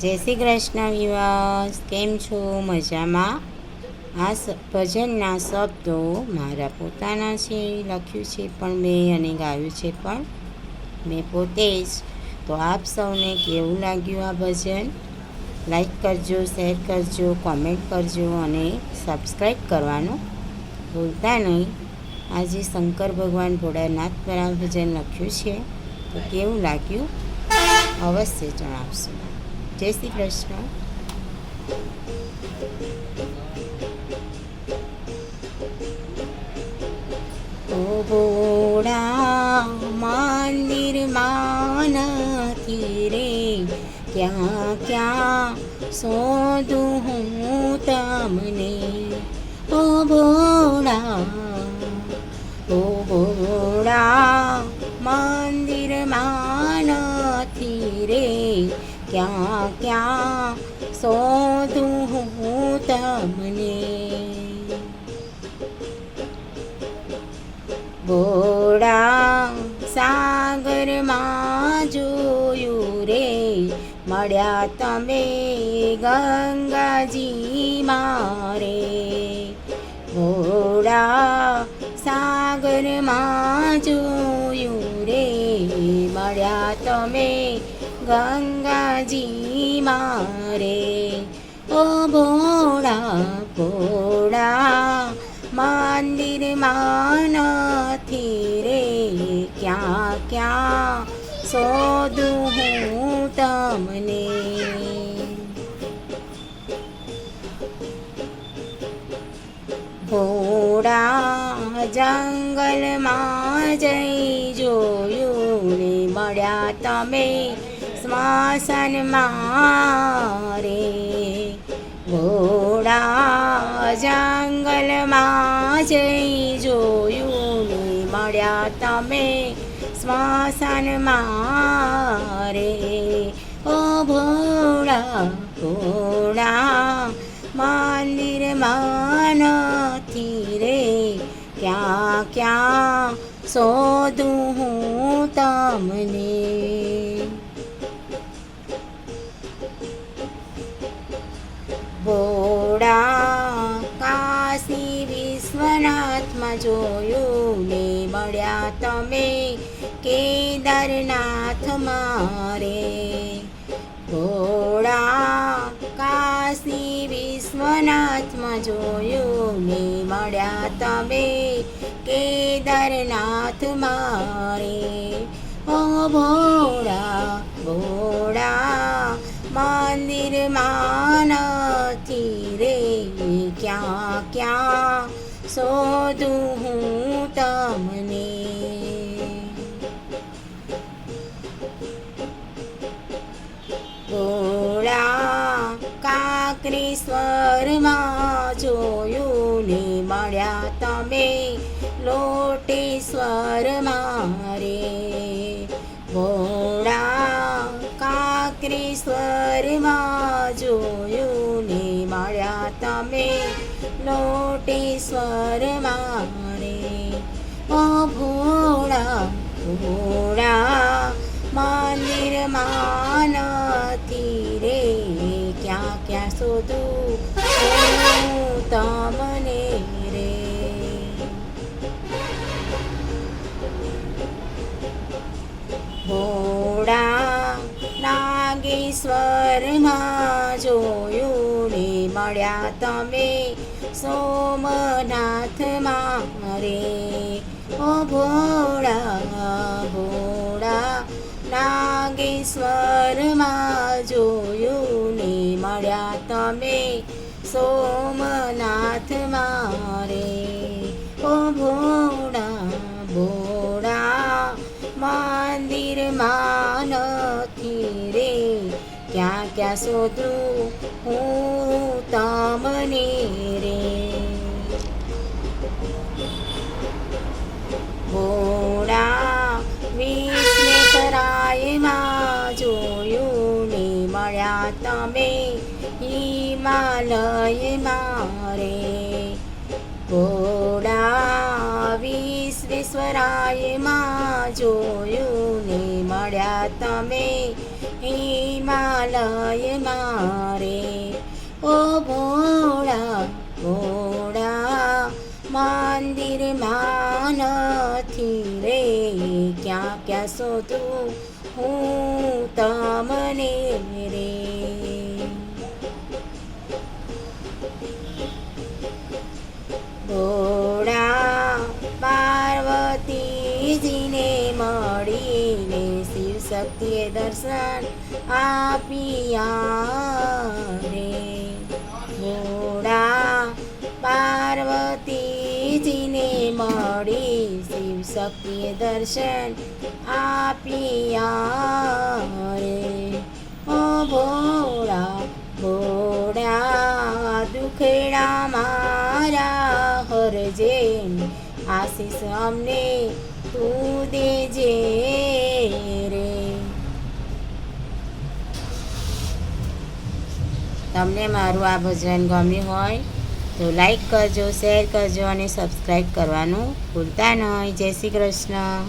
જય શ્રી કૃષ્ણ વિવાસ, કેમ છો? મજામાં? આ ભજનના શબ્દો મારા પોતાના છે, લખ્યું છે પણ મેં અને ગાયું છે પણ મેં પોતે જ. તો આપ સૌને કેવું લાગ્યું આ ભજન? લાઈક કરજો, શેર કરજો, કોમેન્ટ કરજો અને સબસ્ક્રાઈબ કરવાનું ભૂલતા નહીં. આજે શંકર ભગવાન ભોળાનાથવાળા ભજન લખ્યું છે, તો કેવું લાગ્યું અવશ્ય જણાવશો. જય શ્રી કૃષ્ણ. ઓ ભોળા મંદિરમાં નથી રે, ક્યાં ક્યાં શોધું હું તમને. ઓ ભોળા મંદિરમાં નથી રે, ક્યાં ક્યાં શોધું હું તમને. ભોળા સાગરમાં જોયું રે, મળ્યા તમે ગંગાજી મારે. ભોળા સાગરમાં જોયું રે, મળ્યા તમે ગંગાજી મારે. ઓ ભોળા મંદિરમાં નથી રે, ક્યાં ક્યાં શોધું હું તમને. ભોળા જંગલમાં જઈ જોયું ને, મળ્યા તમે સ્મશાનમાં રે. ભોળા જંગલમાં જઈ જોયું ને, મળ્યા તમે સ્મશાનમાં રે. ઓ ભોળા મંદિરમાં નથી રે, ક્યાં ક્યાં શોધું હું તમને. ભોળા કાશી વિશ્વનાથમાં જોયું ને, મળ્યા તમે કેદારનાથ મારે. ભોળા કાશી વિશ્વનાથમાં જોયું ને, મળ્યા તમે કેદારનાથ મારે. ઓ ભોળા મંદિરમાં નથી રે, ક્યાં ક્યાં શોધું હું તમને. ભોળા કાંકરેશ્વરમાં જોયું ને, મળ્યા તમે લોટેશ્વર મારે. ભોળા કાંકરેશ્વરમાં જોયું ને, મળ્યા તમે લોટેશ્વર મારે. ઓ ભોળા મંદિરમાં નથી રે, ક્યાં ક્યાં શોધું હું તમને રે. ભોળા નાગેશ્વરમાં જોયું ને, મળ્યા તમે સોમનાથ મારે. ઓ ભોળા નાગેશ્વરમાં જોયું ને, મળ્યા તમે સોમનાથ મારે. ઓ ભોળા મંદિરમાં નથી રે, ક્યાં ક્યાં શોધું હું તમને રે. ભોળા વિશ્વેશ્વરાયમાં જોયું ને, મળ્યા તમે હિમાલય મારે. ભોળા વિશ્વેશ્વરાયમાં જોયું ને, મળ્યા તમે હિમાલય મારે ઓ ભોળા ભોળા મંદિરમાં નથી રે ક્યાં ક્યાં શોધું હું તમને રે ભોળા પાર્વતીજીને મળીને શિવ શક્તિએ દર્શન આપ્યા રે ભોળા પાર્વતીજીને મળી શિવ શક્તિએ દર્શન આપ્યા રે ઓ ભોળા ભોળા દુખડા મારા હરજે આશીષ અમને તું દેજે રે તમને મારું આ ભજન ગમ્યું હોય તો લાઈક કરજો, શેર કરજો અને સબસ્ક્રાઈબ કરવાનું ભૂલતા નહીં. જય શ્રી કૃષ્ણ.